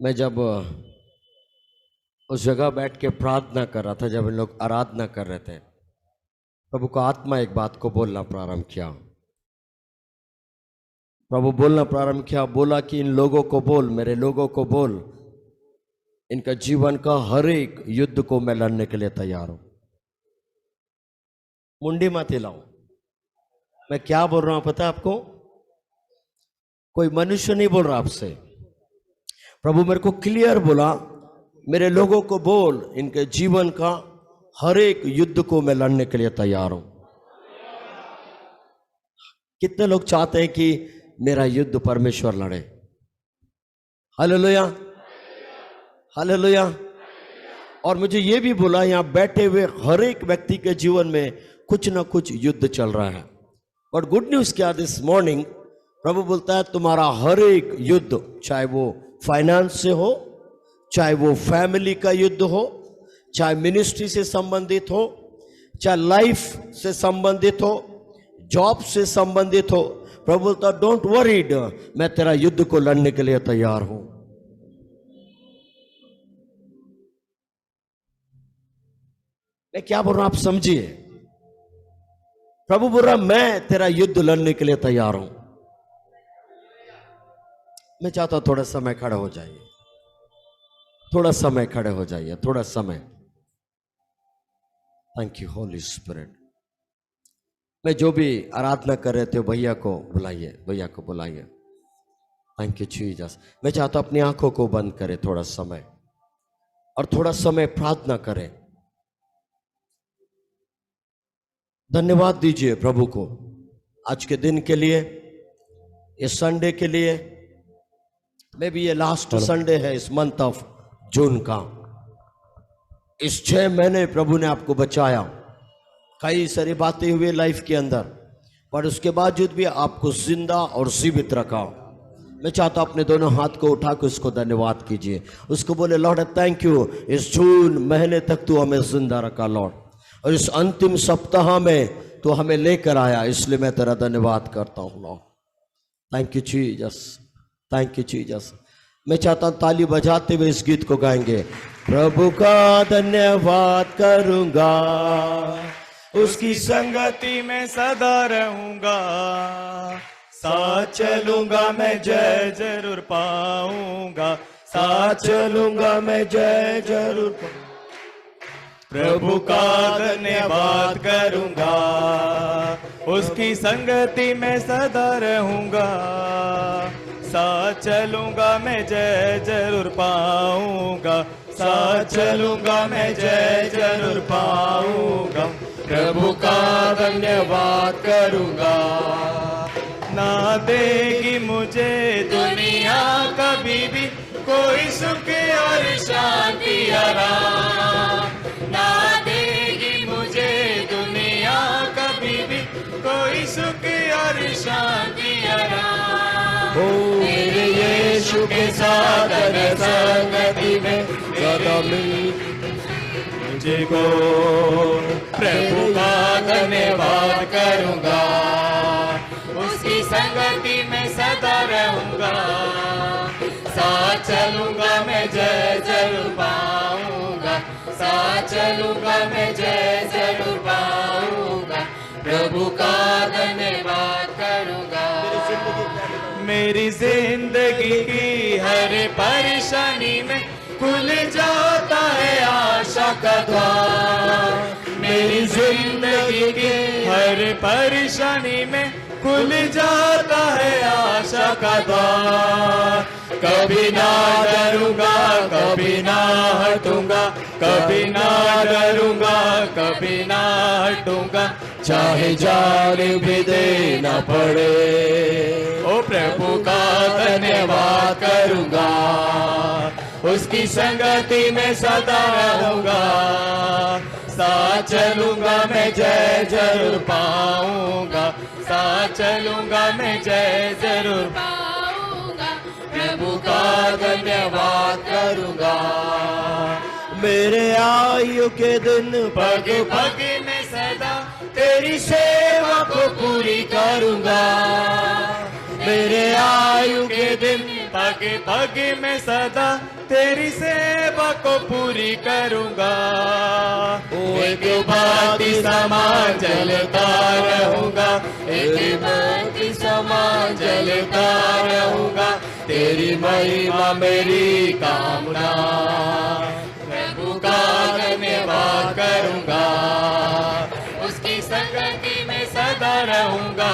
मैं जब उस जगह बैठ के प्रार्थना कर रहा था, जब इन लोग आराधना कर रहे थे, प्रभु का आत्मा एक बात को बोलना प्रारंभ किया। प्रभु बोलना प्रारंभ किया, बोला कि इन लोगों को बोल, मेरे लोगों को बोल, इनका जीवन का हर एक युद्ध को मैं लड़ने के लिए तैयार हूं। मुंडी मत हिलाओ। मैं क्या बोल रहा हूं पता है आपको? कोई मनुष्य नहीं बोल रहा आपसे। प्रभु मेरे को क्लियर बोला, मेरे लोगों को बोल, इनके जीवन का हर एक युद्ध को मैं लड़ने के लिए तैयार हूं। कितने लोग चाहते हैं कि मेरा युद्ध परमेश्वर लड़े? Hallelujah, hallelujah. और मुझे यह भी बोला, यहां बैठे हुए हर एक व्यक्ति के जीवन में कुछ ना कुछ युद्ध चल रहा है। और गुड न्यूज क्या, दिस मॉर्निंग प्रभु बोलता है तुम्हारा हर एक युद्ध, चाहे वो फाइनेंस से हो, चाहे वो फैमिली का युद्ध हो, चाहे मिनिस्ट्री से संबंधित हो, चाहे लाइफ से संबंधित हो, जॉब से संबंधित हो, प्रभु बोलता डोंट वरीड, मैं तेरा युद्ध को लड़ने के लिए तैयार हूं। मैं क्या बोल रहा हूं आप समझिए। प्रभु बोल रहा मैं तेरा युद्ध लड़ने के लिए तैयार हूं। मैं चाहता हूं थोड़ा समय खड़े हो जाइए, थोड़ा समय खड़े हो जाइए, थोड़ा समय। Thank you holy spirit. मैं जो भी आराधना कर रहे थे भैया को बुलाइए, भैया को बुलाइए। Thank you Jesus. मैं चाहता हूं अपनी आंखों को बंद करें थोड़ा समय, और थोड़ा समय प्रार्थना करें। धन्यवाद दीजिए प्रभु को आज के दिन के लिए, इस संडे के लिए। मे भी ये लास्ट संडे है इस मंथ ऑफ जून का। इस 6 महीने प्रभु ने आपको बचाया। कई सारी बातें हुई लाइफ के अंदर, पर उसके बावजूद भी आपको जिंदा और जीवित रखा। मैं चाहता हूं अपने दोनों हाथ को उठा के उसको धन्यवाद कीजिए। उसको बोले लॉर्ड थैंक यू, इस जून महीने तक तू हमें जिंदा रखा लॉर्ड, और इस अंतिम सप्ताह में तो हमें लेकर आया, इसलिए मैं तेरा धन्यवाद करता हूं Lord. Thank you Jesus, thank you Jesus. मैं चाहता हूं ताली बजाते हुए इस गीत को गाएंगे। प्रभु का धन्यवाद करूंगा, उसकी संगति में सदा रहूंगा, साथ चलूंगा मैं जय जरूर पाऊंगा, साथ चलूंगा मैं जय जरूर पाऊंगा। प्रभु का धन्यवाद करूंगा, उसकी संगति में सदा रहूंगा, साथ चलूंगा मैं जय जरूर पाऊंगा, साथ चलूंगा मैं जय जरूर पाऊंगा। प्रभु का धन्यवाद करूंगा। ना देगी मुझे दुनिया कभी भी कोई सुख और शांति आराम, ना देगी मुझे दुनिया कभी भी कोई सुख और शांति आराम। मेरे यीशु के साथ संगति में सदा मुझे को प्रभु का धन्यवाद करूंगा, उसकी संगति में सदा रहूंगा, साथ चलूंगा मैं जय जरूर पाऊंगा, साथ चलूंगा मैं जय जरूर पाऊंगा। प्रभु का धन्यवाद करूंगा। मेरी जिंदगी की हर परेशानी में खुल जाता है आशा का द्वार, मेरी जिंदगी की हर परेशानी में खुल जाता है आशा का द्वार। कभी ना डरूंगा, कभी ना हटूंगा, कभी ना डरूंगा, कभी ना हटूंगा, चाहे जान भी देना पड़े। ओ प्रभु का धन्यवाद करूंगा, उसकी संगति में सदा रहूंगा, साथ चलूंगा मैं जय जरूर पाऊंगा, साथ चलूंगा मैं जय जरूर पाऊंगा। प्रभु का धन्यवाद करूंगा। मेरे आयु के दिन पग पग में सदा तेरी सेवा को पूरी करूंगा, मेरे आयु के दिन पग पग में सदा तेरी सेवा को पूरी करूंगा। एक बाती समान जलता रहूंगा, एक बाती समान जलता रहूंगा। तेरी महिमा मेरी कामना, प्रभु का धन्यवाद करूंगा। उसकी संगति में सदा रहूंगा,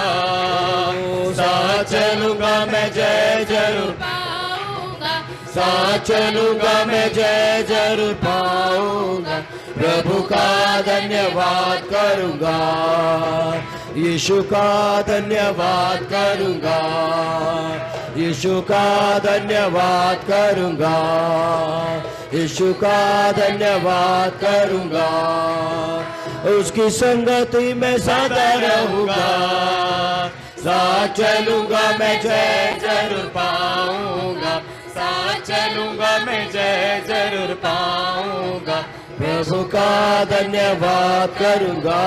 साथ चलूंगा मैं जय जरूर पाऊंगा, साथ चलूंगा मैं जय जरूर पाऊंगा। प्रभु का धन्यवाद करूंगा, यीशु का धन्यवाद करूंगा, यीशु का धन्यवाद करूंगा, यीशु का धन्यवाद करूंगा। उसकी संगति में सदा रहूंगा, साथ चलूंगा मैं जय जरूर पाऊंगा, साथ चलूंगा मैं जय जरूर पाऊंगा। प्रभु का धन्यवाद करूंगा।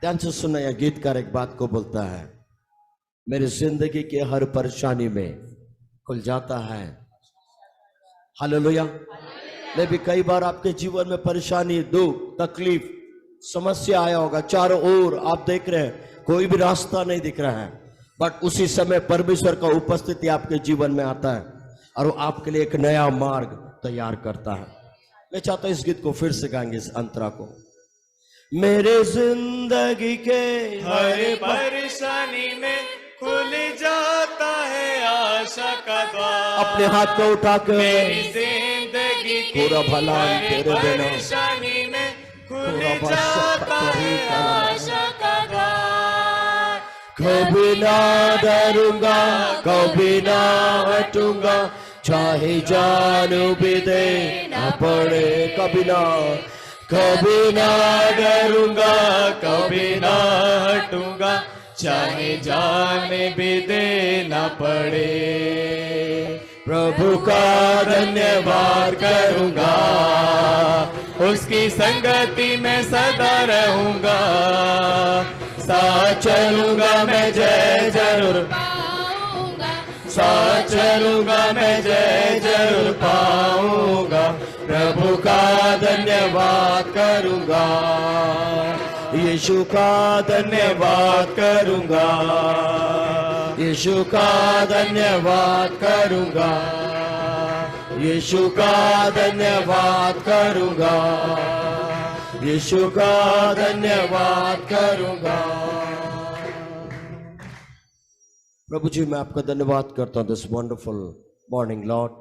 ध्यान से सुना, यह गीतकार एक बात को बोलता है, मेरी जिंदगी के हर परेशानी में खुल जाता है। हालेलुया। मैं भी कई बार आपके जीवन में परेशानी, दुख, तकलीफ, समस्या आया होगा, चारों ओर आप देख रहे हैं कोई भी रास्ता नहीं दिख रहा है, बट उसी समय परमेश्वर का उपस्थिति आपके जीवन में आता है और वो आपके लिए एक नया मार्ग तैयार करता है। मैं चाहता हूं इस गीत को फिर से गाएंगे, इस अंतरा को। मेरे जिंदगी के हर परेशानी में खुल जाता है आशा का द्वार। अपने हाथ को उठा मेरी कर जिंदगी की पूरा भला हर तेरे बिना परेशानी में खुल पूरा भला जाता है तेरे आशा का द्वार। कभी ना डरूंगा, कभी ना हटूंगा, चाहे जान भी देना पड़े। कभी ना डरूंगा, कभी ना हटूंगा, चाहे जान भी देना पड़े। प्रभु का धन्यवाद करूंगा, उसकी संगति में सदा रहूंगा। साथ चलूंगा मैं जय जरूर पाऊंगा, साथ चलूंगा मैं जय जरूर पाऊंगा। प्रभु का धन्यवाद करूंगा, यीशु का धन्यवाद करूंगा, यीशु का धन्यवाद करूंगा, यीशु का धन्यवाद करूंगा, यीशु का धन्यवाद करूंगा। प्रभु जी, मैं आपका धन्यवाद करता हूं दिस वंडरफुल मॉर्निंग लॉर्ड।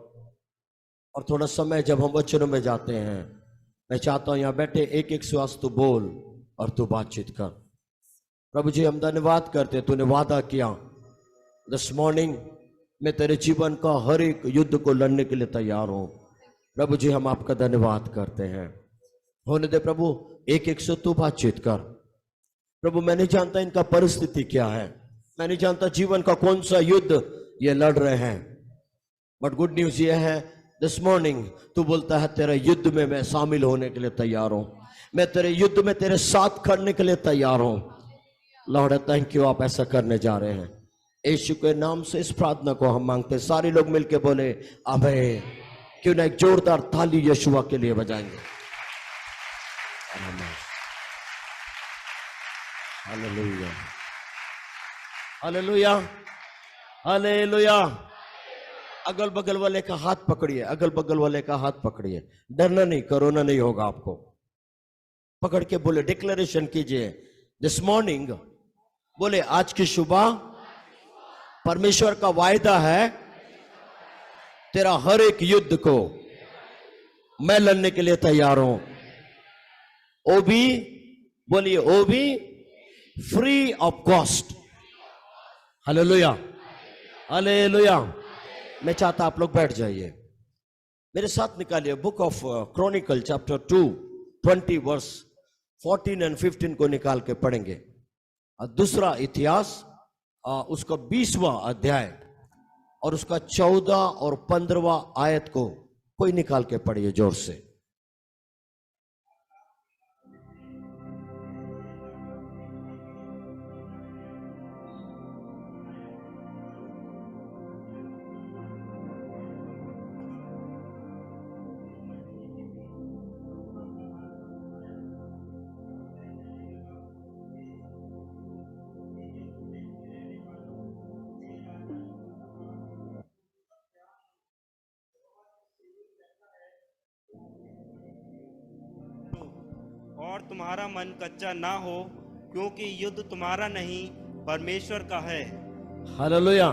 और थोड़ा समय जब हम वचनों में जाते हैं, मैं चाहता हूं यहां बैठे एक एक श्वास तू बोल और तू बातचीत कर। प्रभु जी, हम धन्यवाद करते हैं, तूने वादा किया दिस मॉर्निंग मैं तेरे जीवन का हर एक युद्ध को लड़ने के लिए तैयार हूं। प्रभु जी, हम आपका धन्यवाद करते हैं। होने दे प्रभु, एक एक से तू बातचीत कर। प्रभु, मैं नहीं जानता इनका परिस्थिति क्या है, मैं नहीं जानता जीवन का कौन सा युद्ध ये लड़ रहे हैं, बट गुड न्यूज ये है दिस मॉर्निंग तू बोलता है तेरे युद्ध में मैं शामिल होने के लिए तैयार हूं, मैं तेरे युद्ध में तेरे साथ खड़ने के लिए तैयार हूं। लॉर्ड थैंक यू, आप ऐसा करने जा रहे हैं। यीशु के नाम से इस प्रार्थना को हम मांगते हैं। सारे लोग मिलके बोले आमीन। क्यों ना एक जोरदार ताली यीशुआ के लिए बजाएंगे। Hallelujah, hallelujah, hallelujah. अगल बगल वाले का हाथ पकड़िए, अगल बगल वाले का हाथ पकड़िए। डरना नहीं, कोरोना नहीं होगा आपको। पकड़ के बोले, डिक्लेरेशन कीजिए दिस मॉर्निंग, बोले आज की सुबह परमेश्वर का वायदा है तेरा हर एक युद्ध को मैं लड़ने के लिए तैयार हूं। ओ भी, बोलिए ओ भी free of cost. Hallelujah, hallelujah. मैं चाहता आप लोग बैठ जाइए, मेरे साथ निकालिए book of Chronicle chapter 2 20 verse 14 और 15 को निकाल के पढ़ेंगे। और दूसरा इतिहास उसका 20वां अध्याय और उसका 14 और 15वां आयत को कोई निकाल के पढ़िए जोर से। तुम्हारा मन कच्चा ना हो, क्योंकि युद्ध तुम्हारा नहीं परमेश्वर का है। Hallelujah,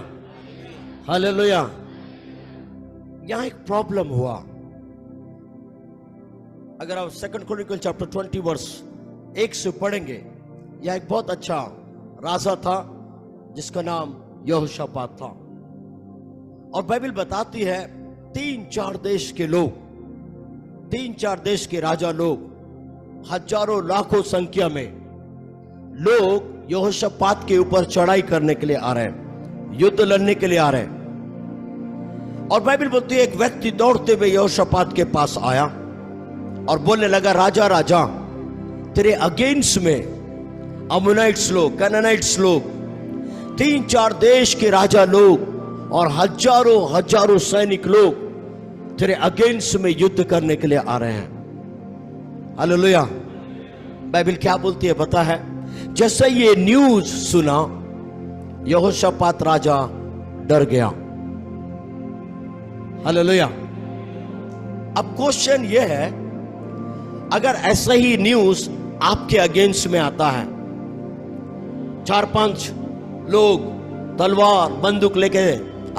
hallelujah. यहां एक प्रॉब्लम हुआ। अगर आप 2 Chronicles चैप्टर 20 वर्स 1 से पढ़ेंगे, यह एक बहुत अच्छा राजा था जिसका नाम यहोशापात था। और बाइबल बताती है 3-4 देश के लोग, 3-4 देश के राजा लोग, हजारों लाखों संख्या में लोग यहोशापात के ऊपर चढ़ाई करने के लिए आ रहे हैं, युद्ध लड़ने के लिए आ रहे हैं। और बाइबल बोलती है एक व्यक्ति दौड़ते हुए यहोशापात के पास आया और बोलने लगा, राजा राजा, तेरे अगेंस्ट में अम्मोनाइट्स लोग, कनानाइट्स लोग, 3-4 देश के राजा लोग और हजारों हजारों सैनिक लोग तेरे अगेंस्ट में युद्ध करने के लिए आ रहे हैं। हालेलुया। बाइबल क्या बोलती है पता है? जैसे ये न्यूज सुना, यहोशापात राजा डर गया। हालेलुया। अब क्वेश्चन ये है, अगर ऐसा ही न्यूज आपके अगेंस्ट में आता है, 4-5 लोग तलवार बंदूक लेके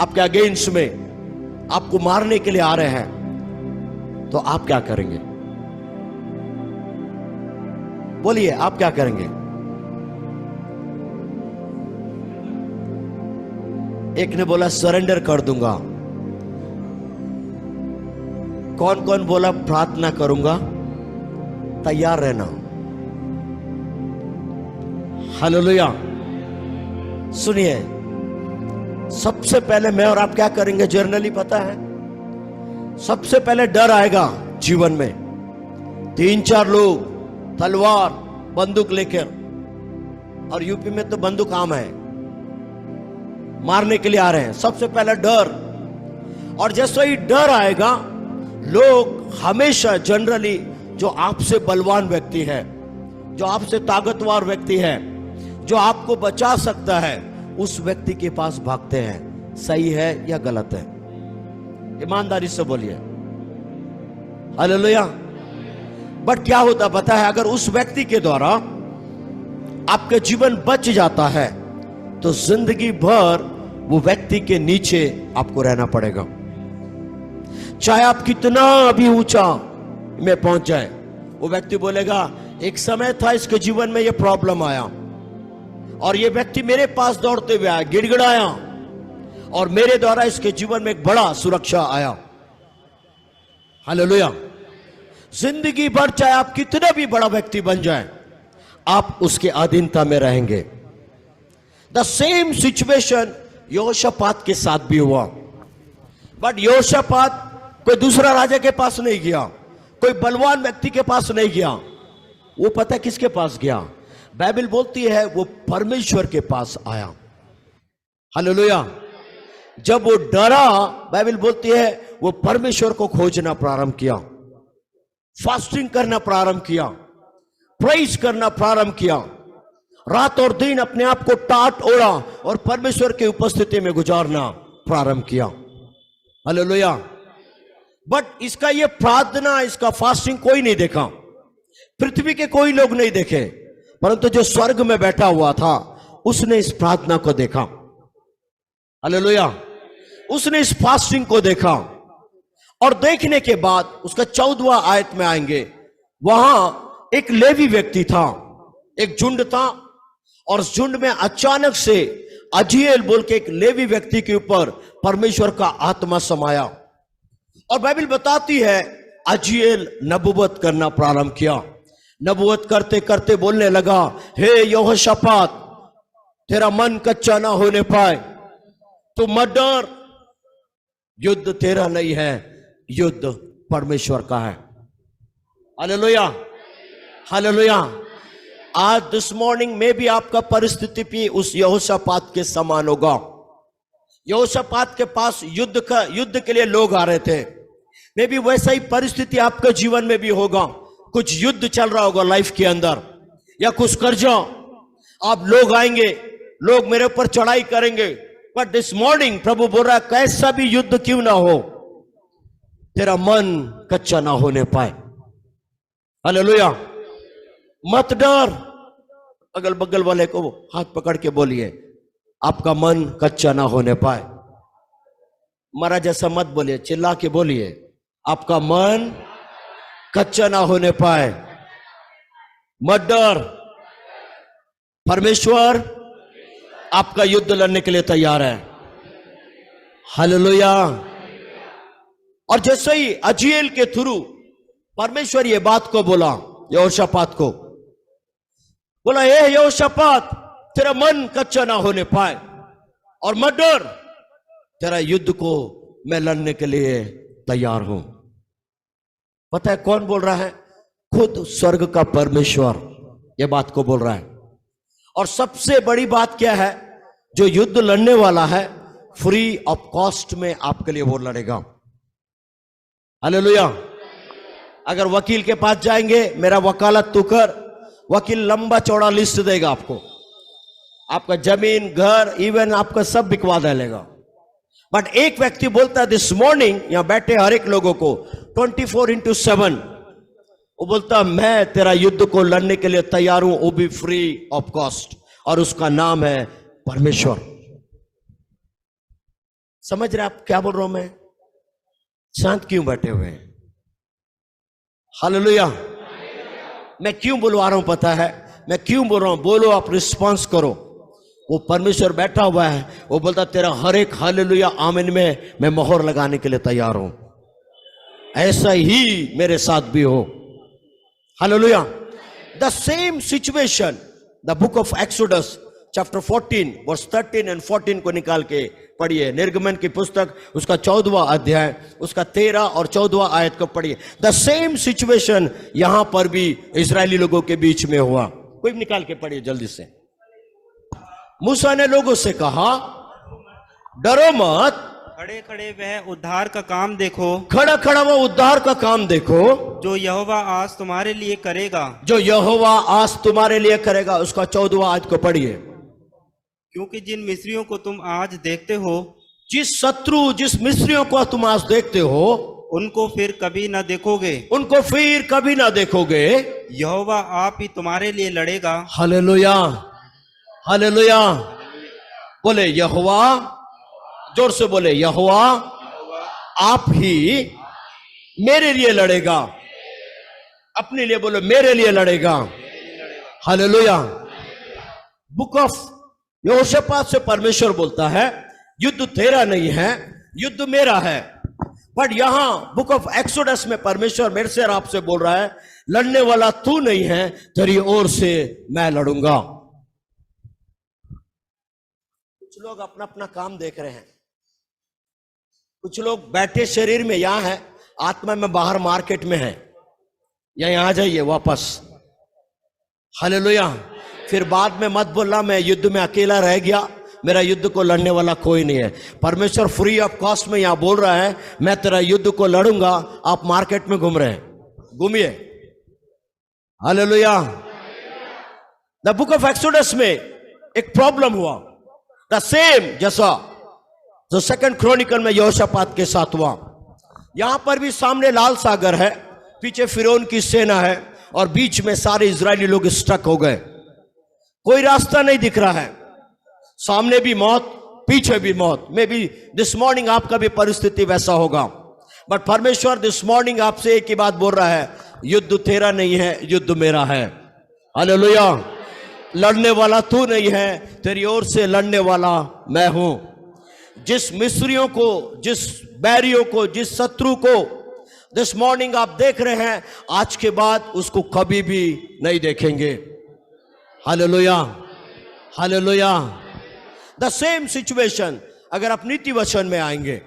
आपके अगेंस्ट में आपको मारने के लिए आ रहे हैं, तो आप क्या करेंगे? बोलिए, आप क्या करेंगे? एक ने बोला सरेंडर कर दूंगा। कौन कौन बोला प्रार्थना करूंगा? तैयार रहना। हालेलुया। सुनिए, सबसे पहले मैं और आप क्या करेंगे? जर्नली पता है, सबसे पहले डर आएगा जीवन में। 3-4 लोग तलवार बंदूक लेकर, और यूपी में तो बंदूक आम है, मारने के लिए आ रहे हैं। सबसे पहले डर। और जैसे ही डर आएगा, लोग हमेशा जनरली जो आपसे बलवान व्यक्ति है, जो आपसे ताकतवर व्यक्ति है, जो आपको बचा सकता है, उस व्यक्ति के पास भागते हैं। सही है या गलत है? ईमानदारी से बोलिए। हालेलुया। बट क्या होता पता है? अगर उस व्यक्ति के द्वारा आपका जीवन बच जाता है, तो जिंदगी भर वो व्यक्ति के नीचे आपको रहना पड़ेगा। चाहे आप कितना भी ऊंचा में पहुंच जाए, वो व्यक्ति बोलेगा एक समय था इसके जीवन में ये प्रॉब्लम आया, और ये व्यक्ति मेरे पास दौड़ते हुए आया, गिड़गिड़ाया, और मेरे द्वारा इसके जीवन में एक बड़ा सुरक्षा आया। हालेलुया। जिंदगी भर चाहे आप कितना भी बड़ा व्यक्ति बन जाए, आप उसके अधीनता में रहेंगे। द सेम सिचुएशन यहोशापात के साथ भी हुआ। बट यहोशापात कोई दूसरा राजा के पास नहीं गया, कोई बलवान व्यक्ति के पास नहीं गया। वो पता है किसके पास गया? बाइबल बोलती है वो परमेश्वर के पास आया। हालेलुया। जब वो डरा, बाइबल बोलती है वो परमेश्वर को खोजना प्रारंभ किया, फास्टिंग करना प्रारंभ किया, प्रेज करना प्रारंभ किया, रात और दिन अपने आप को टाट ओढ़ा और परमेश्वर की उपस्थिति में गुजारना प्रारंभ किया। हालेलुया। बट इसका ये प्रार्थना, इसका फास्टिंग कोई नहीं देखा, पृथ्वी के कोई लोग नहीं देखे, परंतु जो स्वर्ग में बैठा हुआ था उसने इस प्रार्थना को देखा। हालेलुया। उसने इस फास्टिंग को देखा, और देखने के बाद उसका 14वां आयत में आएंगे, वहां एक लेवी व्यक्ति था, एक झुंड था, और उस झुंड में अचानक से अजीएल बोल के एक लेवी व्यक्ति के ऊपर परमेश्वर का आत्मा समाया। और बाइबल बताती है अजीएल नबूवत करना प्रारंभ किया। नबूवत करते करते बोलने लगा, हे यहोशापात, तेरा मन कच्चा ना होने पाए, तू मत डर, युद्ध तेरा नहीं है, युद्ध परमेश्वर का है। Hallelujah, hallelujah. आज दिस मॉर्निंग में भी आपका परिस्थिति भी उस यहोशापात के समान होगा। यहोशापात के पास युद्ध के लिए लोग आ रहे थे, मे भी वैसा ही परिस्थिति आपके जीवन में भी होगा। कुछ युद्ध चल रहा होगा लाइफ के अंदर, या कुछ कर्जा, आप लोग आएंगे, लोग मेरे ऊपर चढ़ाई करेंगे। बट दिस मॉर्निंग प्रभु बोल रहा है, कैसा भी युद्ध क्यों ना हो, तेरा मन कच्चा ना होने पाए। हालेलुया। मत डर। अगल बगल वाले को हाथ पकड़ के बोलिए, आपका मन कच्चा ना होने पाए। मरा जैसा मत बोलिए, चिल्ला के बोलिए, आपका मन कच्चा ना होने पाए। मत डर, परमेश्वर आपका युद्ध लड़ने के लिए तैयार है। हालेलुया। और जैसे ही अजीएल के थ्रू परमेश्वर ये बात को बोला यहोशापात को, बोला हे यहोशापात, तेरा मन कच्चा ना होने पाए और मत डर, तेरा युद्ध को मैं लड़ने के लिए तैयार हूं। पता है कौन बोल रहा है? खुद स्वर्ग का परमेश्वर ये बात को बोल रहा है। और सबसे बड़ी बात क्या है? जो युद्ध लड़ने वाला है फ्री ऑफ कॉस्ट में आपके लिए वो लड़ेगा। हालेलुया। अगर वकील के पास जाएंगे, मेरा वकालत तू कर, वकील लंबा चौड़ा लिस्ट देगा आपको, आपका जमीन घर इवन आपका सब बिकवा डालेगा। बट एक व्यक्ति बोलता है दिस मॉर्निंग, यहां बैठे हर एक लोगों को 24/7, वो बोलता मैं तेरा युद्ध को लड़ने के लिए तैयार हूं, वो भी फ्री ऑफ कॉस्ट, और उसका नाम है परमेश्वर। समझ रहे आप क्या बोल रहा हूं मैं? शांत क्यों बैठे हुए हैं? हालेलुया। मैं क्यों बुलवा रहा हूं पता है? मैं क्यों बोल रहा हूं? बोलो, आप रिस्पॉन्स करो। वो परमेश्वर बैठा हुआ है, वो बोलता तेरा हर एक हालेलुया आमीन में मैं मोहर लगाने के लिए तैयार हूं। ऐसा ही मेरे साथ भी हो। Hallelujah. The same situation, the book of Exodus chapter 14 verse 13 and 14 को निकाल के पढ़िए। निर्गमन की पुस्तक उसका 14वां अध्याय उसका 13 और 14वां आयत को पढ़िए। द सेम सिचुएशन यहां पर भी इजरायली लोगों के बीच में हुआ। कोई भी निकाल के पढ़िए जल्दी से। मूसा ने लोगों से कहा डरो मत, खड़े खड़े वह उद्धार का काम देखो, खड़ा खड़ा वो उद्धार का काम देखो, जो यहोवा आज तुम्हारे लिए करेगा। जो यहोवा आज तुम्हारे लिए करेगा। उसका 14वां आयत को पढ़िए। क्योंकि जिन मिस्रियों को तुम आज देखते हो, जिस मिस्रियों को तुम आज देखते हो, उनको फिर कभी न देखोगे, उनको फिर कभी ना देखोगे। यहोवा आप ही तुम्हारे लिए लड़ेगा। Hallelujah, hallelujah. बोले यहोवा, जोर से बोले यहोवा आप ही मेरे लिए लड़ेगा। अपने लिए बोलो, मेरे लिए लड़ेगा। हालेलुया। बुक ऑफ यहोशापात से परमेश्वर बोलता है युद्ध तेरा नहीं है, युद्ध मेरा है। बट यहां बुक ऑफ एक्सोडस में परमेश्वर मेरे से और आपसे बोल रहा है लड़ने वाला तू नहीं है, तेरी ओर से मैं लड़ूंगा। कुछ लोग अपना अपना काम देख रहे हैं, कुछ लोग बैठे शरीर में यहां है, आत्मा में बाहर मार्केट में है। यहां आ जाइए वापस। हालेलुया। फिर बाद में मत बोलना मैं युद्ध में अकेला रह गया, मेरा युद्ध को लड़ने वाला कोई नहीं है। परमेश्वर फ्री ऑफ कॉस्ट में यहां बोल रहा है मैं तेरा युद्ध को लड़ूंगा। आप मार्केट में घूम रहे हैं, घूमिए। Hallelujah. The book of exodus में एक प्रॉब्लम हुआ, द सेम जैसा जो सेकंड क्रॉनिकल में यहोशापात के साथ हुआ। यहां पर भी सामने लाल सागर है, पीछे फिरौन की सेना है और बीच में सारे इजरायली लोग स्टक हो गए। कोई रास्ता नहीं दिख रहा है, सामने भी मौत पीछे भी मौत। मे बी दिस मॉर्निंग आपका भी परिस्थिति वैसा होगा। बट परमेश्वर दिस मॉर्निंग आपसे एक ही बात बोल रहा है युद्ध तेरा नहीं है, युद्ध मेरा है। हालेलुया। लड़ने वाला तू नहीं है, तेरी ओर से लड़ने वाला मैं हूं। जिस मिस्रियों को, जिस बैरियों को, जिस शत्रु को दिस मॉर्निंग आप देख रहे हैं, आज के बाद उसको कभी भी नहीं देखेंगे। Hallelujah, hallelujah. The same situation अगर आप नीति वचन में आएंगे,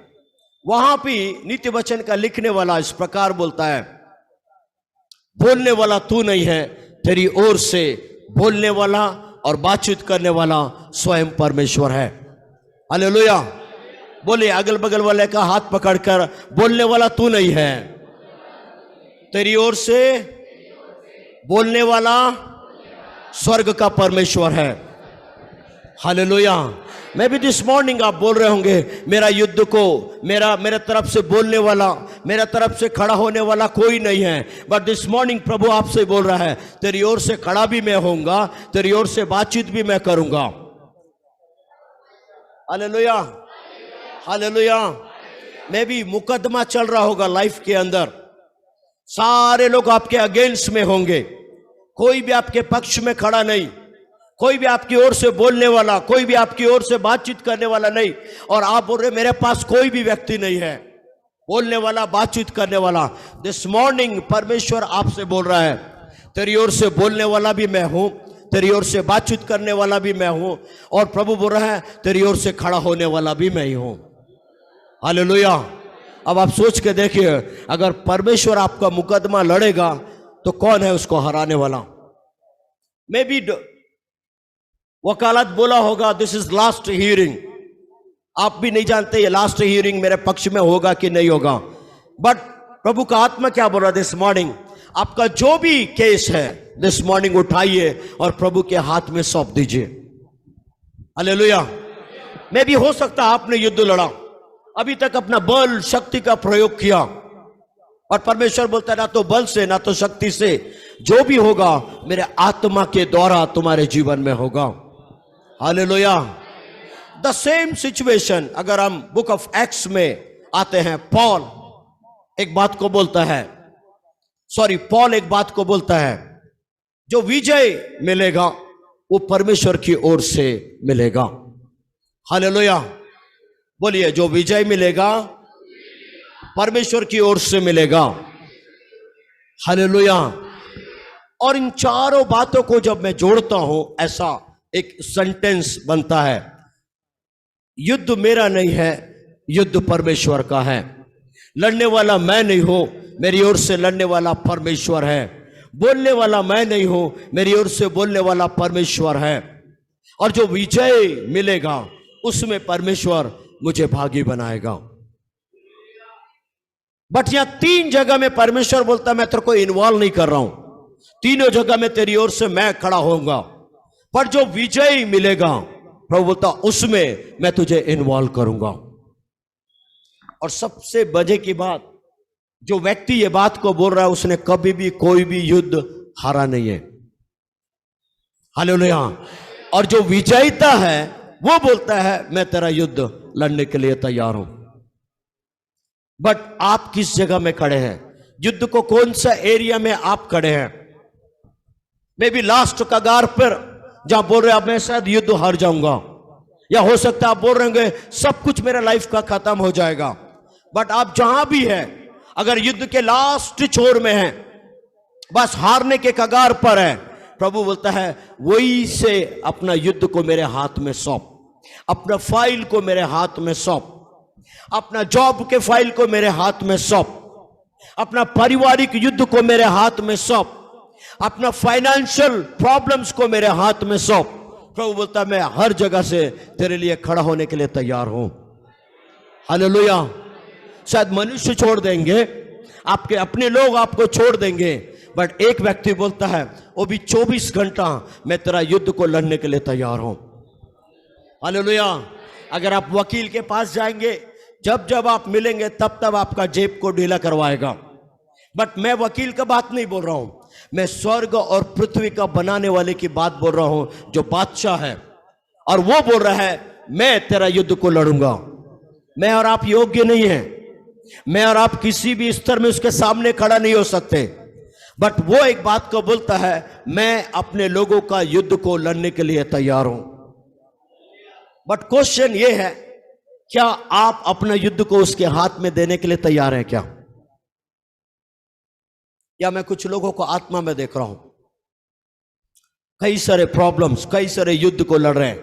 वहां भी नीति वचन का लिखने वाला इस प्रकार बोलता है बोलने वाला तू नहीं है, तेरी ओर से बोलने वाला और बातचीत करने वाला स्वयं परमेश्वर है। हालेलुया। बोले अगल बगल वाले का हाथ पकड़कर बोलने वाला तू नहीं है, तेरी ओर से बोलने वाला स्वर्ग का परमेश्वर है। Hallelujah. May be this morning आप बोल रहे होंगे मेरा युद्ध को मेरे तरफ से बोलने वाला, मेरे तरफ से खड़ा होने वाला कोई नहीं है। बट दिस मॉर्निंग प्रभु आपसे बोल रहा है तेरी ओर से खड़ा भी मैं होऊंगा, तेरी ओर से बातचीत भी मैं करूंगा। Hallelujah, hallelujah. मे बी मुकदमा चल रहा होगा लाइफ के अंदर, सारे लोग आपके अगेंस्ट में होंगे, कोई भी आपके पक्ष में खड़ा नहीं, कोई भी आपकी ओर से बोलने वाला, कोई भी आपकी ओर से बातचीत करने वाला नहीं। और आप बोल रहे मेरे पास कोई भी व्यक्ति नहीं है बोलने वाला, बातचीत करने वाला। दिस मॉर्निंग परमेश्वर आपसे बोल रहा है तेरी ओर से बोलने वाला भी मैं हूं, तेरी ओर से बातचीत करने वाला भी मैं हूं, और प्रभु बोल रहा है तेरी ओर से खड़ा होने वाला भी मैं ही हूं। हालेलुया। अब आप सोच के देखिए, अगर परमेश्वर आपका मुकदमा लड़ेगा तो कौन है उसको हराने वाला? मे बी वकालत बोला होगा दिस इज लास्ट हियरिंग, आप भी नहीं जानते ये लास्ट हियरिंग मेरे पक्ष में होगा कि नहीं होगा। बट प्रभु का आत्मा क्या बोल रहा है दिस मॉर्निंग, आपका जो भी केस है दिस मॉर्निंग उठाइए और प्रभु के हाथ में सौंप दीजिए। हालेलुया। मे भी हो सकता है आपने युद्ध लड़ा, अभी तक अपना बल शक्ति का प्रयोग किया, और परमेश्वर बोलता है ना तो बल से ना तो शक्ति से, जो भी होगा मेरे आत्मा के द्वारा तुम्हारे जीवन में होगा। हालेलुया। द सेम सिचुएशन अगर हम बुक ऑफ एक्ट्स में आते हैं, पॉल एक बात को बोलता है, पॉल एक बात को बोलता है, जो विजय मिलेगा वो परमेश्वर की ओर से मिलेगा। हालेलुया। बोलिए, जो विजय मिलेगा परमेश्वर की ओर से मिलेगा। हालेलुया। और इन चारों बातों को जब मैं जोड़ता हूं ऐसा एक सेंटेंस बनता है, युद्ध मेरा नहीं है, युद्ध परमेश्वर का है। लड़ने वाला मैं नहीं हूं, मेरी ओर से लड़ने वाला परमेश्वर है। बोलने वाला मैं नहीं हूं, मेरी ओर से बोलने वाला परमेश्वर है। और जो विजय मिलेगा उसमें परमेश्वर मुझे भागी बनाएगा। बट यहां 3 जगह में परमेश्वर बोलता मैं तेरे को इन्वॉल्व नहीं कर रहा हूं, तीनों जगह में तेरी ओर से मैं खड़ा होऊंगा, पर जो विजय मिलेगा प्रभु बोलता उसमें मैं तुझे इन्वॉल्व करूंगा। और सबसे मजे की बात, जो व्यक्ति ये बात को बोल रहा है उसने कभी भी कोई भी युद्ध हारा नहीं है। हालेलुया। और जो विजयता है वो बोलता है मैं तेरा युद्ध लड़ने के लिए तैयार हूं। बट आप किस जगह में खड़े हैं? युद्ध को कौन सा एरिया में आप खड़े हैं? मे बी लास्ट कगार पर जहां बोल रहे हैं मैं शायद युद्ध हार जाऊंगा, या हो सकता है आप बोल रहे होंगे सब कुछ मेरा लाइफ का खत्म हो जाएगा। बट आप जहां भी है, अगर युद्ध के लास्ट छोर में है, बस हारने के कगार पर है, प्रभु बोलता है वही से अपना युद्ध को मेरे हाथ में सौंप, अपना फाइल को मेरे हाथ में सौंप, अपना जॉब के फाइल को मेरे हाथ में सौंप, अपना पारिवारिक युद्ध को मेरे हाथ में सौंप, अपना फाइनेंशियल प्रॉब्लम्स को मेरे हाथ में सौंप। प्रभु बोलता है मैं हर जगह से तेरे लिए खड़ा होने के लिए तैयार हूं। हालेलुया। शायद मनुष्य छोड़ देंगे, आपके अपने लोग आपको छोड़ देंगे, बट एक व्यक्ति बोलता है वो भी 24 घंटा मैं तेरा युद्ध को लड़ने के लिए तैयार हूं। हालेलुया। अगर आप वकील के पास जाएंगे, जब जब आप मिलेंगे तब तब आपका जेब को ढीला करवाएगा। बट मैं वकील का बात नहीं बोल रहा हूं, मैं स्वर्ग और पृथ्वी का बनाने वाले की बात बोल रहा हूं, जो बादशाह है, और वो बोल रहा है मैं तेरा युद्ध को लड़ूंगा। मैं और आप योग्य नहीं है, मैं और आप किसी भी स्तर में उसके सामने खड़ा नहीं हो सकते, बट वो एक बात को बोलता है मैं अपने लोगों का युद्ध को लड़ने के लिए तैयार हूं। बट क्वेश्चन ये है, क्या आप अपना युद्ध को उसके हाथ में देने के लिए तैयार हैं क्या? या मैं कुछ लोगों को आत्मा में देख रहा हूं, कई सारे प्रॉब्लम्स, कई सारे युद्ध को लड़ रहे हैं।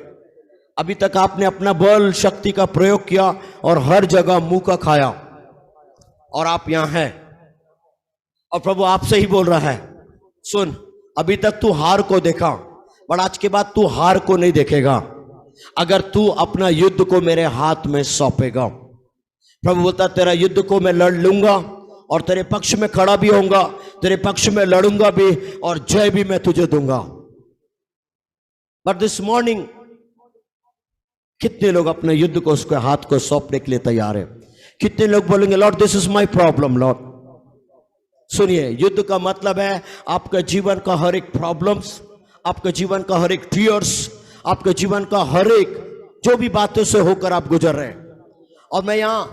अभी तक आपने अपना बल शक्ति का प्रयोग किया और हर जगह मुंह का खाया, और आप यहां हैं और प्रभु आपसे ही बोल रहा है सुन, अभी तक तू हार को देखा, पर आज के बाद तू हार को नहीं देखेगा अगर तू अपना युद्ध को मेरे हाथ में सौंपेगा। प्रभु बोलता तेरा युद्ध को मैं लड़ लूंगा और तेरे पक्ष में खड़ा भी होऊंगा, तेरे पक्ष में लड़ूंगा भी, और जय भी मैं तुझे दूंगा। बट दिस मॉर्निंग कितने लोग अपने युद्ध को, उसके हाथ को सौंपने के लिए तैयार है? कितने लोग बोलेंगे Lord this is my problem Lord? सुनिए, युद्ध का मतलब है आपके जीवन का हर एक प्रॉब्लम्स, आपके जीवन का हर एक टीयर्स, आपके जीवन का हर एक जो भी बातों से होकर आप गुजर रहे हैं। और मैं यहां,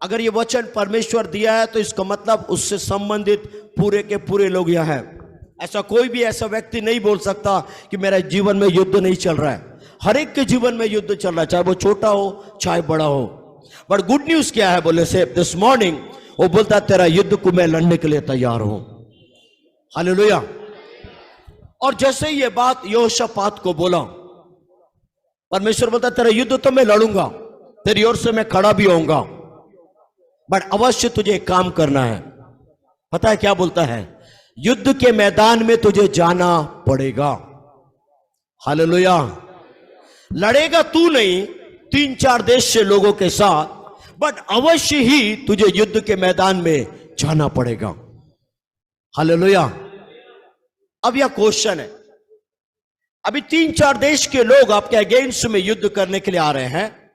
अगर ये वचन परमेश्वर दिया है तो इसका मतलब उससे संबंधित पूरे के पूरे लोग यहां हैं। ऐसा कोई भी ऐसा व्यक्ति नहीं बोल सकता कि मेरे जीवन में युद्ध नहीं चल रहा है। हर एक के जीवन में युद्ध चल रहा है, चाहे वो छोटा हो चाहे बड़ा हो। बट गुड न्यूज क्या है बोले से, दिस मॉर्निंग वो बोलता तेरा युद्ध को मैं लड़ने के लिए तैयार हूं। हालेलुया। और जैसे ही ये बात यहोशापात को बोला, परमेश्वर बोलता तेरा युद्ध तो मैं लड़ूंगा, तेरी ओर से मैं खड़ा भी होऊंगा, बट अवश्य तुझे एक काम करना है। पता है क्या बोलता है? युद्ध के मैदान में तुझे जाना पड़ेगा। हालेलुया। लड़ेगा तू नहीं 3-4 देश से लोगों के साथ, बट अवश्य ही तुझे युद्ध के मैदान में जाना पड़ेगा। हालेलुया। अब यह क्वेश्चन है, अभी 3-4 देश के लोग आपके अगेंस्ट में युद्ध करने के लिए आ रहे हैं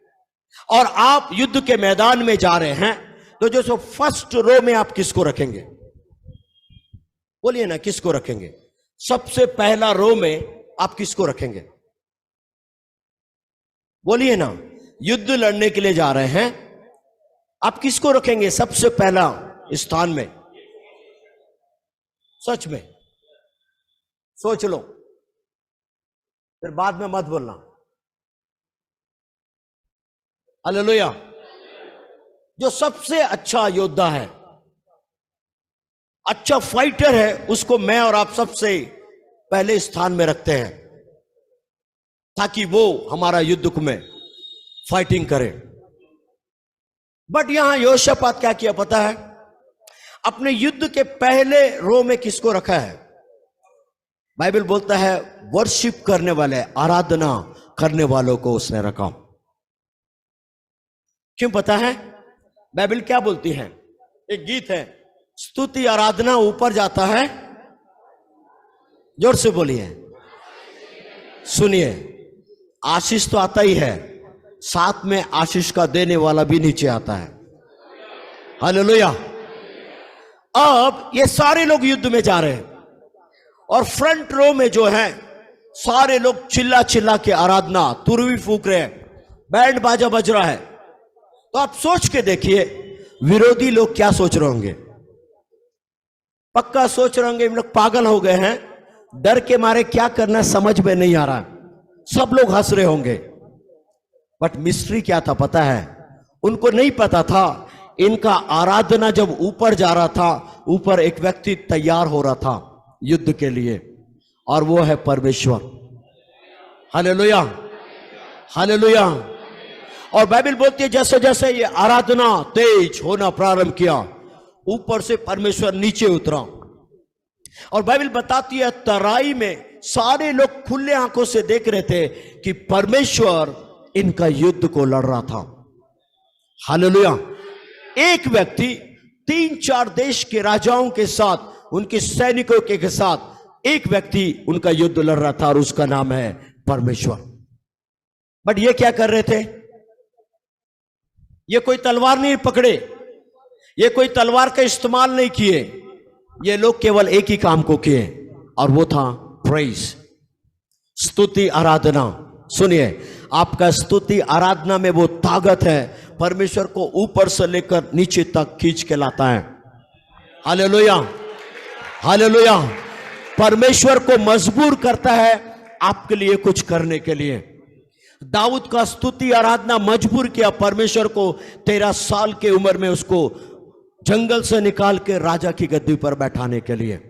और आप युद्ध के मैदान में जा रहे हैं, तो जो फर्स्ट रो में आप किसको रखेंगे? बोलिए ना, किसको रखेंगे? सबसे पहला रो में आप किसको रखेंगे? बोलिए ना, युद्ध लड़ने के लिए जा रहे हैं, आप किसको रखेंगे सबसे पहला स्थान में? सच में सोच लो, फिर बाद में मत बोलना। हालेलुया। जो सबसे अच्छा योद्धा है, अच्छा फाइटर है, उसको मैं और आप सबसे पहले स्थान में रखते हैं ताकि वो हमारा युद्ध में फाइटिंग करे। बट यहां यहोशापात क्या किया पता है? अपने युद्ध के पहले रो में किसको रखा है? बाइबल बोलता है वर्शिप करने वाले, आराधना करने वालों को उसने रखा। क्यों पता है? बाइबल क्या बोलती है? एक गीत है, स्तुति आराधना ऊपर जाता है, जोर से बोलिए, सुनिए, आशीष तो आता ही है, साथ में आशीष का देने वाला भी नीचे आता है। हालेलुया। अब ये सारे लोग युद्ध में जा रहे हैं और फ्रंट रो में जो है सारे लोग चिल्ला चिल्ला के आराधना, तुरवी फूक रहे हैं, बैंड बाजा बज रहा है। तो आप सोच के देखिए विरोधी लोग क्या सोच रहे होंगे? पक्का सोच रहे होंगे इन लोग पागल हो गए हैं, डर के मारे क्या करना समझ में नहीं आ रहा। सब लोग हंस रहे होंगे। बट मिस्ट्री क्या था पता है? उनको नहीं पता था इनका आराधना जब ऊपर जा रहा था, ऊपर एक व्यक्ति तैयार हो रहा था युद्ध के लिए, और वो है परमेश्वर। Hallelujah, hallelujah. और बाइबल बोलती है जैसे जैसे ये आराधना तेज होना प्रारंभ किया, ऊपर से परमेश्वर नीचे उतरा। और बाइबल बताती है तराई में सारे लोग खुले आंखों से देख रहे थे कि परमेश्वर इनका युद्ध को लड़ रहा था। हालेलुया। एक व्यक्ति 3-4 देश के राजाओं के साथ, उनके सैनिकों के साथ एक व्यक्ति उनका युद्ध लड़ रहा था और उसका नाम है परमेश्वर। बट ये क्या कर रहे थे? ये कोई तलवार नहीं पकड़े, ये कोई तलवार का इस्तेमाल नहीं किए, ये लोग केवल एक ही काम को किए और वो था प्रेज, स्तुति आराधना। सुनिए, आपका स्तुति आराधना में वो ताकत है, परमेश्वर को ऊपर से लेकर नीचे तक खींच के लाता है। Hallelujah, hallelujah. परमेश्वर को मजबूर करता है आपके लिए कुछ करने के लिए। दाऊद का स्तुति आराधना मजबूर किया परमेश्वर को 13 साल के उम्र में उसको जंगल से निकाल के राजा की गद्दी पर बैठाने के लिए।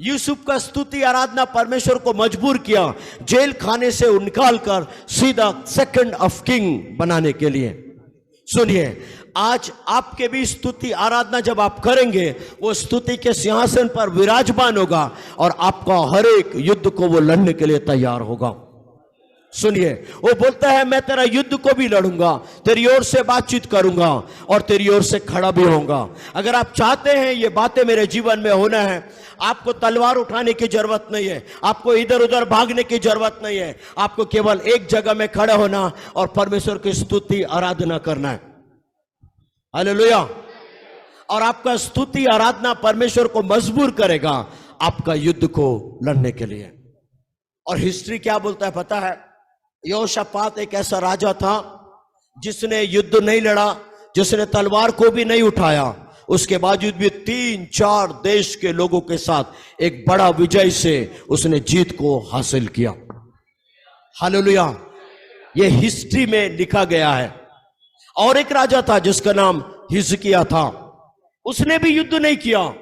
यूसुफ का स्तुति आराधना परमेश्वर को मजबूर किया जेल खाने से निकाल कर सीधा सेकंड ऑफ किंग बनाने के लिए। सुनिए, आज आपके भी स्तुति आराधना जब आप करेंगे, वो स्तुति के सिंहासन पर विराजमान होगा और आपका हर एक युद्ध को वो लड़ने के लिए तैयार होगा। सुनिए, वो बोलता है मैं तेरा युद्ध को भी लड़ूंगा, तेरी ओर से बातचीत करूंगा और तेरी ओर से खड़ा भी होऊंगा। अगर आप चाहते हैं ये बातें मेरे जीवन में होना है, आपको तलवार उठाने की जरूरत नहीं है, आपको इधर उधर भागने की जरूरत नहीं है, आपको केवल एक जगह में खड़ा होना और परमेश्वर की स्तुति आराधना करना है। हालेलुया। और आपका स्तुति आराधना परमेश्वर को मजबूर करेगा आपका युद्ध को लड़ने के लिए। और हिस्ट्री क्या बोलता है पता है? यहोशापात एक ऐसा राजा था जिसने युद्ध नहीं लड़ा, जिसने तलवार को भी नहीं उठाया, उसके बावजूद भी 3-4 देश के लोगों के साथ एक बड़ा विजय से उसने जीत को हासिल किया। हालेलुया। यह हिस्ट्री में लिखा गया है। और एक राजा था जिसका नाम हिजकिय्याह था, उसने भी युद्ध नहीं किया,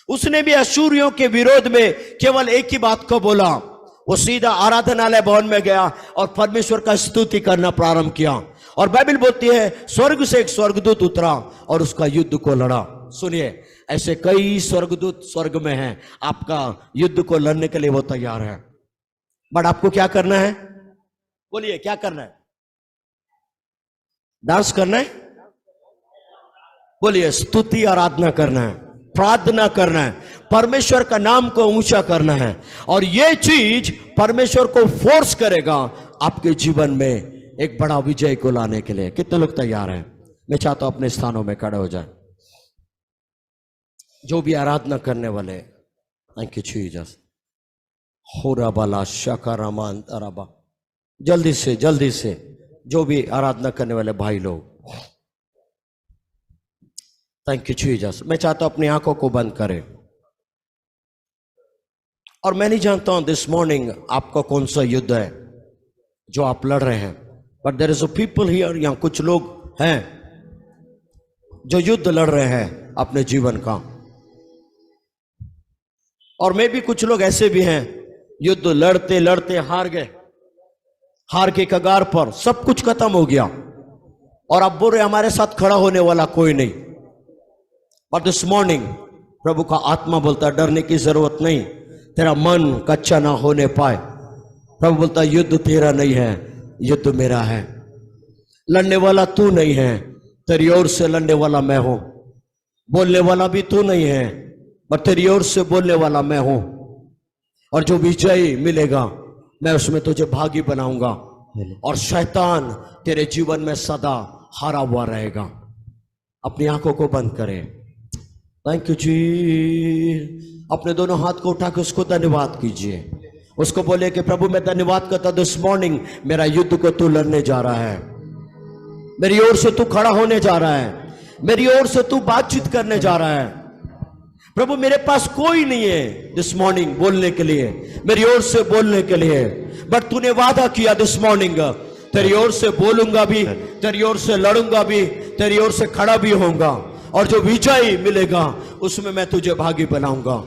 उसने भी अशूरियों के विरोध में केवल एक ही बात को बोला, वो सीधा आराधनालय भवन में गया और परमेश्वर का स्तुति करना प्रारंभ किया। और बाइबल बोलती है स्वर्ग से एक स्वर्गदूत उतरा और उसका युद्ध को लड़ा। सुनिए, ऐसे कई स्वर्गदूत स्वर्ग में हैं, आपका युद्ध को लड़ने के लिए वो तैयार है। बट आपको क्या करना है? बोलिए, क्या करना है? डांस करना है? बोलिए, स्तुति आराधना करना है, प्रार्थना करना है, परमेश्वर का नाम को ऊंचा करना है। और यह चीज परमेश्वर को फोर्स करेगा आपके जीवन में एक बड़ा विजय को लाने के लिए। कितने लोग तैयार हैं? मैं चाहता हूं अपने स्थानों में खड़े हो जाए। जो भी आराधना करने वाले, थैंक यू जीसस। होराबाला शकारामान अराबा, जल्दी से जो भी आराधना करने वाले भाई लोग, थैंक यू जीसस। मैं चाहता हूं अपनी आंखों को बंद करें। और मैं नहीं जानता हूं दिस मॉर्निंग आपका कौन सा युद्ध है जो आप लड़ रहे हैं, but there is a people here, यहां कुछ लोग हैं जो युद्ध लड़ रहे हैं अपने जीवन का। और मैं भी कुछ लोग ऐसे भी हैं युद्ध लड़ते लड़ते हार गए, हार के कगार पर, सब कुछ खत्म हो गया और अब बोल रहे हमारे साथ खड़ा होने वाला कोई नहीं। बट दिस मॉर्निंग प्रभु का आत्मा बोलता है डरने की जरूरत नहीं, तेरा मन कच्चा ना होने पाए। प्रभु बोलता है युद्ध तेरा नहीं है, युद्ध मेरा है। लड़ने वाला तू नहीं है, तेरी ओर से लड़ने वाला मैं हूं। बोलने वाला भी तू नहीं है, पर तेरी ओर से बोलने वाला मैं हूं। और जो विजय मिलेगा मैं उसमें तुझे भागी बनाऊंगा और शैतान तेरे जीवन में सदा हारा हुआ रहेगा। अपनी आंखों को बंद करें। थैंक यू जी। अपने दोनों हाथ को उठा के उसको धन्यवाद कीजिए। उसको बोले कि प्रभु मैं धन्यवाद करता दिस मॉर्निंग मेरा युद्ध को तू लड़ने जा रहा है, मेरी ओर से तू खड़ा होने जा रहा है, मेरी ओर से तू बातचीत करने जा रहा है। प्रभु मेरे पास कोई नहीं है दिस मॉर्निंग बोलने के लिए, मेरी ओर से बोलने के लिए, बट तूने वादा किया दिस मॉर्निंग तेरी ओर से बोलूंगा भी, तेरी ओर से लड़ूंगा भी, तेरी ओर से खड़ा भी होऊंगा और जो विजय मिलेगा उसमें मैं तुझे भागी बनाऊंगा।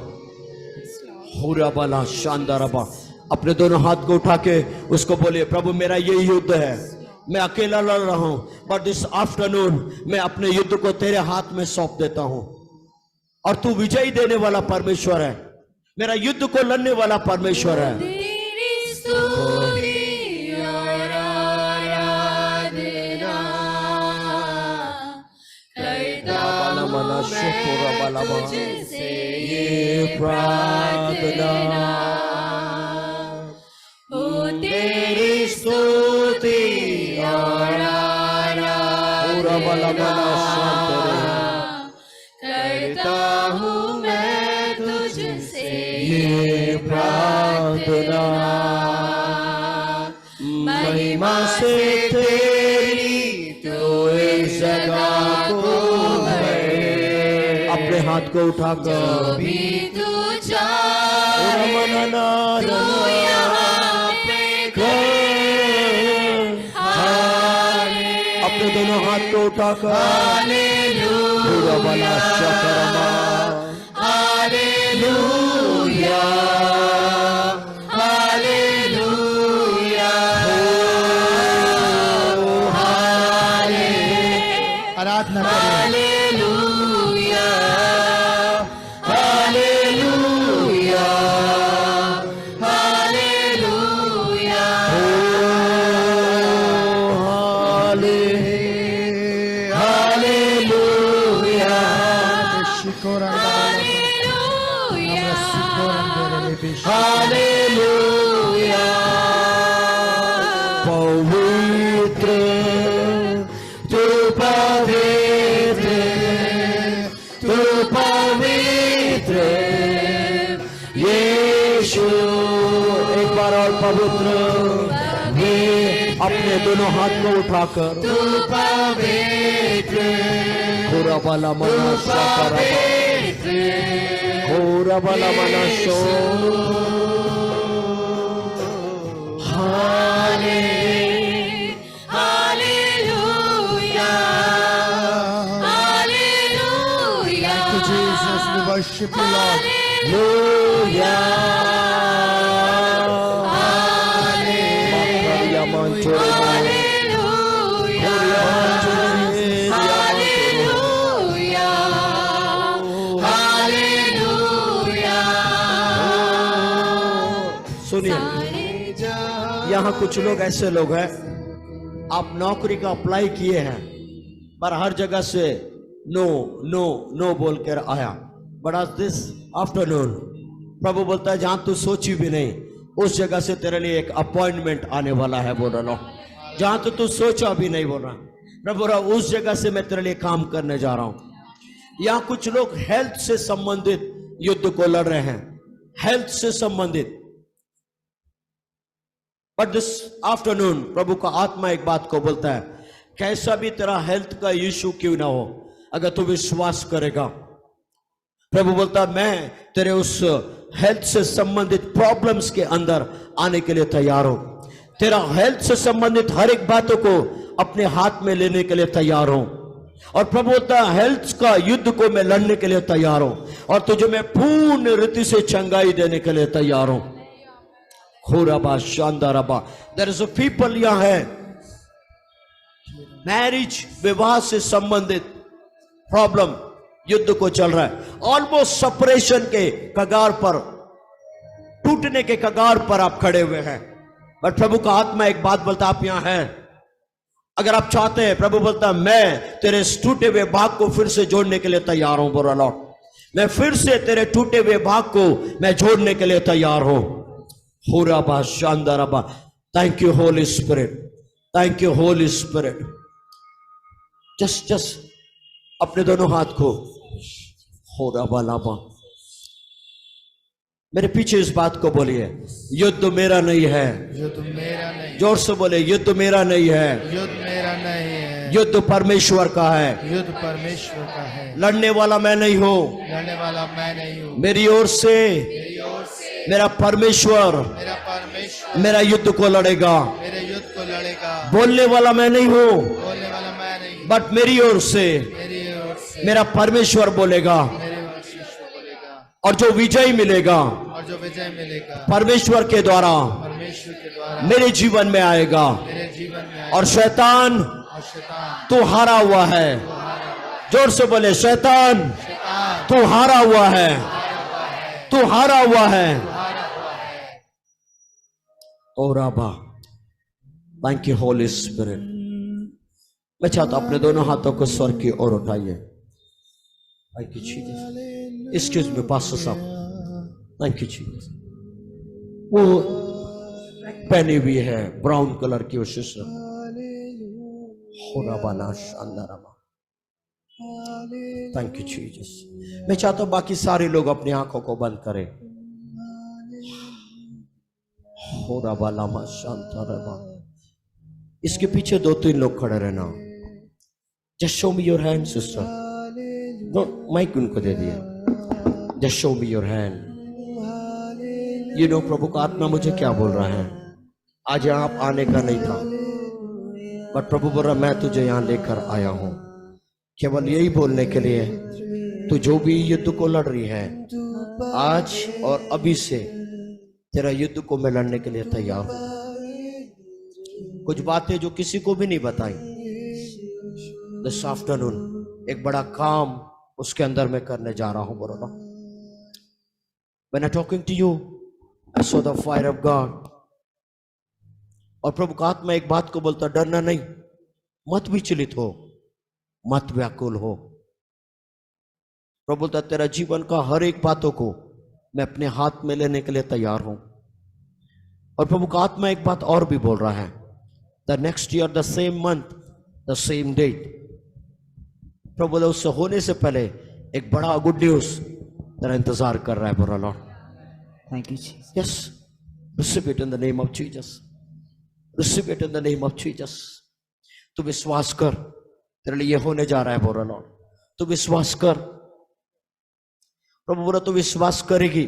हुरा बाला शानदार अबा। अपने दोनों हाथ को उठा के उसको बोलिए प्रभु मेरा यही युद्ध है, मैं अकेला लड़ रहा हूं, बट दिस आफ्टरनून मैं अपने युद्ध को तेरे हाथ में सौंप देता हूं और तू विजय देने वाला परमेश्वर है, मेरा युद्ध को लड़ने वाला परमेश्वर है। तेरी स्तुति और आराधना करता हूं मैं तुझसे ये प्रार्थना, हो तेरी स्तुति और करता हूँ मैं तुझसे ये प्रार्थना। महिमा से तेरी तो इस जगह को है, अपने हाथ को उठाकर भी तू चाहे तू यहाँ पे कर। अपने दोनों हाथ को उठाकर हालेलुया वाला शकरमा हालेलुया हालेलुया आराधना हालेलुया हालेलुया हालेलुया हालेलुया पवित्र तू पवित्र तू पवित्र यीशु। एक बार और पवित्र वे अपने दोनों हाथ को उठाकर तू पवित्र पूरा बाला मना पूरा बाला मना show Jesus, we worship you, Lord. Hallelujah. सुनिए, यहाँ कुछ लोग ऐसे लोग हैं, आप नौकरी का अप्लाई किए हैं पर हर जगह से नो नो नो बोल कर आया। बट आज दिस आफ्टरनून प्रभु बोलता है जहां तू सोची भी नहीं उस जगह से तेरे लिए एक अपॉइंटमेंट आने वाला है। बोल रहा हूं जहां तो तू सोचा भी नहीं। बोल रहा प्रभु बोल रहा उस जगह से मैं तेरे लिए काम करने जा रहा हूं। यहाँ कुछ लोग हेल्थ से संबंधित युद्ध को लड़ रहे हैं, हेल्थ से संबंधित। बट दिस आफ्टरनून प्रभु का आत्मा एक बात को बोलता है, कैसा भी तेरा हेल्थ का इशू क्यों ना हो, अगर तू विश्वास करेगा, प्रभु बोलता मैं तेरे उस हेल्थ से संबंधित प्रॉब्लम्स के अंदर आने के लिए तैयार हूं। तेरा हेल्थ से संबंधित हर एक बातों को अपने हाथ में लेने के लिए तैयार हूं। और प्रभु बोलता हेल्थ का युद्ध को मैं लड़ने के लिए तैयार हूं और तुझे मैं पूर्ण रीति से चंगाई देने के लिए तैयार हूं। खोराबा शानदाराबा देयर इज अ पीपल यहां है, मैरिज विवाह से संबंधित प्रॉब्लम युद्ध को चल रहा है, ऑलमोस्ट सेपरेशन के कगार पर, टूटने के कगार पर आप खड़े हुए हैं। पर प्रभु का आत्मा एक बात बोलता, आप यहां हैं, अगर आप चाहते हैं, प्रभु बोलता मैं तेरे टूटे हुए भाग को फिर से जोड़ने के लिए तैयार हूं। बोल रहा मैं फिर से तेरे टूटे हुए भाग को मैं जोड़ने के लिए तैयार हूं। हुराबा शानदाराबा, thank you holy spirit, thank you holy spirit. Just अपने दोनों हाथ को होराबा लाबा मेरे पीछे इस बात को बोलिए, युद्ध मेरा नहीं है। युद्ध मेरा नहीं, जोर से बोले, युद्ध मेरा नहीं है, युद्ध मेरा नहीं है, युद्ध परमेश्वर का है। युद्ध परमेश्वर का है। लड़ने वाला मैं नहीं हूं, लड़ने वाला मैं नहीं हूँ, मेरी ओर से मेरी ओर से मेरा परमेश्वर मेरा परमेश्वर मेरा युद्ध को लड़ेगा। मेरे युद्ध को लड़ेगा। बोलने वाला मैं नहीं हूं, बोलने वाला मैं नहीं, बट मेरी ओर से मेरी ओर से मेरा परमेश्वर बोलेगा मेरे परमेश्वर बोलेगा। और जो विजय मिलेगा और जो विजय मिलेगा परमेश्वर के द्वारा परमेश्वर के द्वारा मेरे जीवन में आएगा। मेरे जीवन में और शैतान और शैतान तू हारा हुआ है। जोर से बोले, शैतान तू हारा हुआ है, तू हारा हुआ है। ओ राबा, थैंक यू होली स्पिरिट। मैं चाहता हूं अपने दोनों हाथों को स्वर की ओर उठाइए। Thank you Jesus. Excuse me pastor साहब, थैंक यू जीसस। वो पहनी हुई है ब्राउन कलर की वो सिस्टर, थैंक यू जीसस। मैं चाहता हूं बाकी सारे लोग अपनी आंखों को बंद करें। इसके पीछे 2-3 लोग खड़े रहना। Just show me your hand sister, mic उनको दे दिए। Just show me your hand. ये नो प्रभु का आत्मा मुझे क्या बोल रहा है, आज यहाँ आप आने का नहीं था, बट प्रभु बोल रहा मैं तुझे यहाँ लेकर आया हूं केवल यही बोलने के लिए, तू जो भी युद्ध को लड़ रही है, आज और अभी से तेरा युद्ध को मैं लड़ने के लिए तैयार हूं। कुछ बातें जो किसी को भी नहीं बताई, दिस आफ्टरनून एक बड़ा काम उसके अंदर मैं करने जा रहा हूं। बोलो, when I talking to you I saw the fire of God. और प्रभु का आत्मा एक बात को बोलता, डरना नहीं, मत विचलित हो, मत व्याकुल हो। प्रभु बोलता है तेरा जीवन का हर एक बातों को मैं अपने हाथ में लेने के लिए तैयार हूं। और प्रभु का आत्मा एक बात और भी बोल रहा है, the next year the same month the same date. प्रभु बोला उससे होने से पहले एक बड़ा गुड न्यूज तेरा इंतजार कर रहा है बोला Lord. Thank you, Jesus. Yes, receive it in the name of Jesus, receive it in the name of Jesus. तू विश्वास कर, तेरे लिए होने जा रहा है बोला लॉर्ड। तू विश्वास कर। प्रभु बोला तू विश्वास करेगी,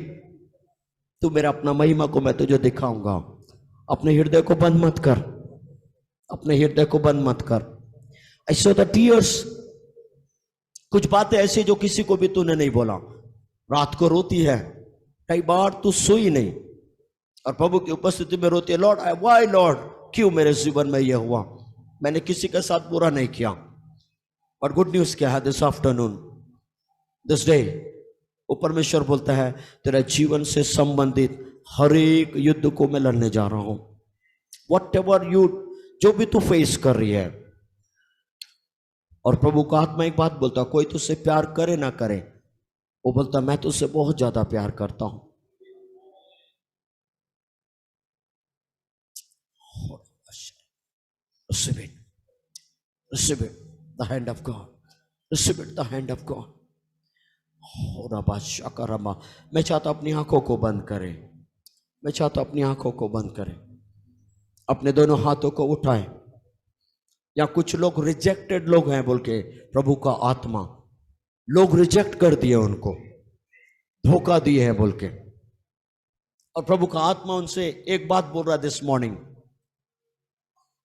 तू मेरा अपना महिमा को मैं तुझे दिखाऊंगा। अपने हृदय को बंद मत कर, अपने हृदय को बंद मत कर। ऐसे द टीयर्स, कुछ बातें ऐसी जो किसी को भी तूने नहीं बोला, रात को रोती है, कई बार तू सोई नहीं और प्रभु की उपस्थिति में रोती है, लॉर्ड वाई लॉर्ड, क्यों मेरे जीवन में यह हुआ, मैंने किसी के साथ बुरा नहीं किया। और गुड न्यूज क्या है दिस आफ्टरनून, दिस डे, वो परमेश्वर बोलता है तेरा जीवन से संबंधित हर एक युद्ध को मैं लड़ने जा रहा हूं। वट एवर यू, जो भी तू फेस कर रही है। और प्रभु का आत्मा एक बात बोलता, कोई तुझसे प्यार करे ना करे, वो बोलता मैं तुझसे बहुत ज्यादा प्यार करता हूं। Receive it, receive it, the hand of God, receive it, the hand of God। मैं चाहता अपनी आंखों को बंद करें, मैं चाहता अपनी आंखों को बंद करें, अपने दोनों हाथों को उठाएं। या कुछ लोग रिजेक्टेड लोग हैं बोल के प्रभु का आत्मा, लोग रिजेक्ट कर दिए, उनको धोखा दिए हैं बोल के। और प्रभु का आत्मा उनसे एक बात बोल रहा है दिस मॉर्निंग,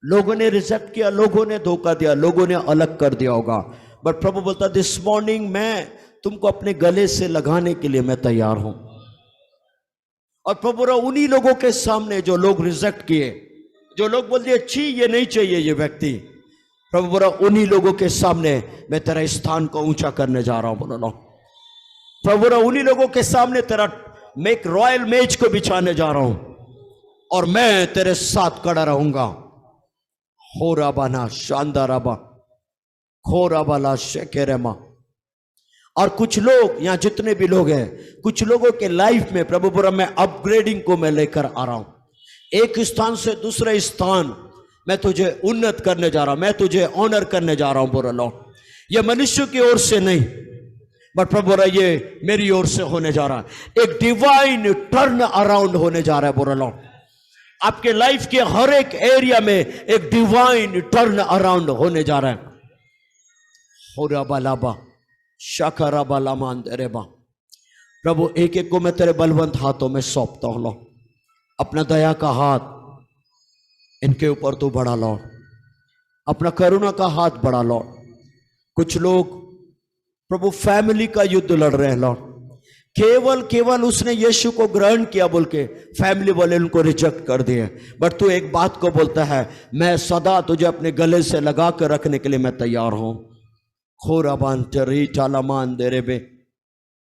लोगों ने रिजेक्ट किया, लोगों ने धोखा दिया, लोगों ने अलग कर दिया होगा, बट प्रभु बोलता दिस मॉर्निंग मैं तुमको अपने गले से लगाने के लिए मैं तैयार हूं। और प्रभु उन्हीं लोगों के सामने जो लोग रिजेक्ट किए, जो लोग बोल दिए छी ये नहीं चाहिए ये व्यक्ति, प्रभु बोला उन्हीं लोगों के सामने मैं तेरा स्थान को ऊंचा करने जा रहा हूं। बोलो प्रभु बोला उन्हीं लोगों के सामने तेरा मैं एक रॉयल मेज को बिछाने जा रहा हूं और मैं तेरे साथ खड़ा रहूंगा। हो राबाना शानदाराबा खो राबाला शेकेरेमा। और कुछ लोग यहां जितने भी लोग हैं, कुछ लोगों के लाइफ में प्रभु बोला मैं अपग्रेडिंग को मैं लेकर आ रहा हूं, एक स्थान से दूसरे स्थान मैं तुझे उन्नत करने जा रहा हूं, मैं तुझे ऑनर करने जा रहा हूं। बोला लॉर्ड ये मनुष्य की ओर से नहीं, बट प्रभु बोला ये मेरी ओर से होने जा रहा है, एक डिवाइन टर्न अराउंड होने जा रहा है। बोला लॉर्ड आपके लाइफ के हर एक एरिया में एक डिवाइन टर्न अराउंड होने जा रहा है। हो राबालाबा शाखराबालामान देरेबा। प्रभु एक एक को मैं तेरे बलवंत हाथों में सौंपता हूं लॉर्ड, अपना दया का हाथ इनके ऊपर तू बढ़ा लॉर्ड, अपना करुणा का हाथ बढ़ा लॉर्ड। कुछ लोग प्रभु फैमिली का युद्ध लड़ रहे हैं लॉर्ड, केवल उसने यीशु को ग्रहण किया बोल के फैमिली वाले उनको रिजेक्ट कर दिए, बट तू एक बात को बोलता है मैं सदा तुझे अपने गले से लगा कर रखने के लिए मैं तैयार हूं। खोराबान चरी चालामान देरेबे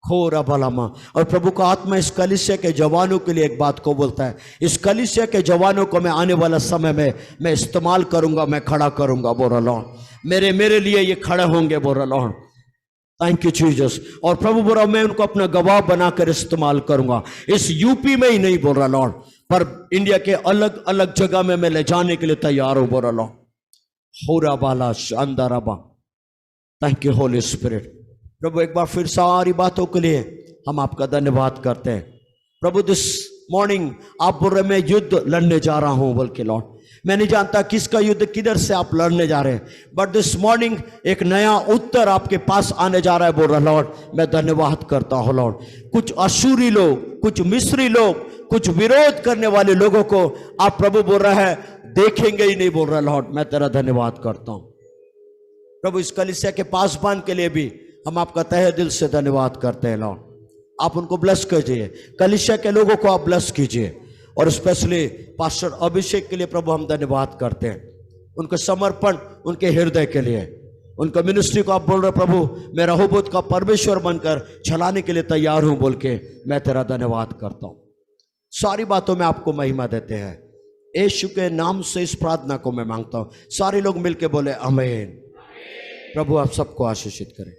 खोरा बलामा। और प्रभु का आत्मा इस कलीसिया के जवानों के लिए एक बात को बोलता है, इस कलीसिया के जवानों को मैं आने वाला समय में मैं इस्तेमाल करूंगा, मैं खड़ा करूंगा। बोल लॉर्ड मेरे लिए ये खड़े होंगे। बोल लॉर्ड थैंक यू जीसस। और प्रभु बोला मैं उनको अपना गवाह बनाकर इस्तेमाल करूंगा, इस यूपी में ही नहीं बोल रहा लॉर्ड, पर इंडिया के अलग अलग जगह में मैं ले जाने के लिए तैयार हूं। बोल लॉर्ड होरा बाला शानदाराबा। Thank you holy spirit. प्रभु एक बार फिर सारी बातों के लिए हम आपका धन्यवाद करते हैं। प्रभु दिस मॉर्निंग आप बोल रहे मैं युद्ध लड़ने जा रहा हूं बोल के लॉर्ड, मैं नहीं जानता किसका युद्ध किधर से आप लड़ने जा रहे हैं, बट दिस मॉर्निंग एक नया उत्तर आपके पास आने जा रहा है। बोल रहा लॉर्ड मैं धन्यवाद करता हूं लॉर्ड। कुछ अशूरी लोग, कुछ मिस्री लोग, कुछ विरोध करने वाले लोगों को आप प्रभु बोल रहा है देखेंगे ही नहीं। बोल रहा लॉर्ड मैं तेरा धन्यवाद करता हूं। प्रभु इस कलीसिया के पासबान के लिए भी हम आपका तहे दिल से धन्यवाद करते हैं लॉर्ड, आप उनको ब्लेस कीजिए, कलीसिया के लोगों को आप ब्लेस कीजिए, और स्पेशली पास्टर अभिषेक के लिए प्रभु हम धन्यवाद करते हैं, उनके समर्पण, उनके हृदय के लिए, उनका मिनिस्ट्री को आप बोल रहे प्रभु मैं रहोबोत का परमेश्वर बनकर चलाने के लिए तैयार हूं बोल के मैं तेरा धन्यवाद करता हूं। सारी बातों में आपको महिमा देते हैं, यीशु के नाम से इस प्रार्थना को मैं मांगता हूं। सारे लोग मिलके बोले आमीन। प्रभु आप सबको आशीषित करें।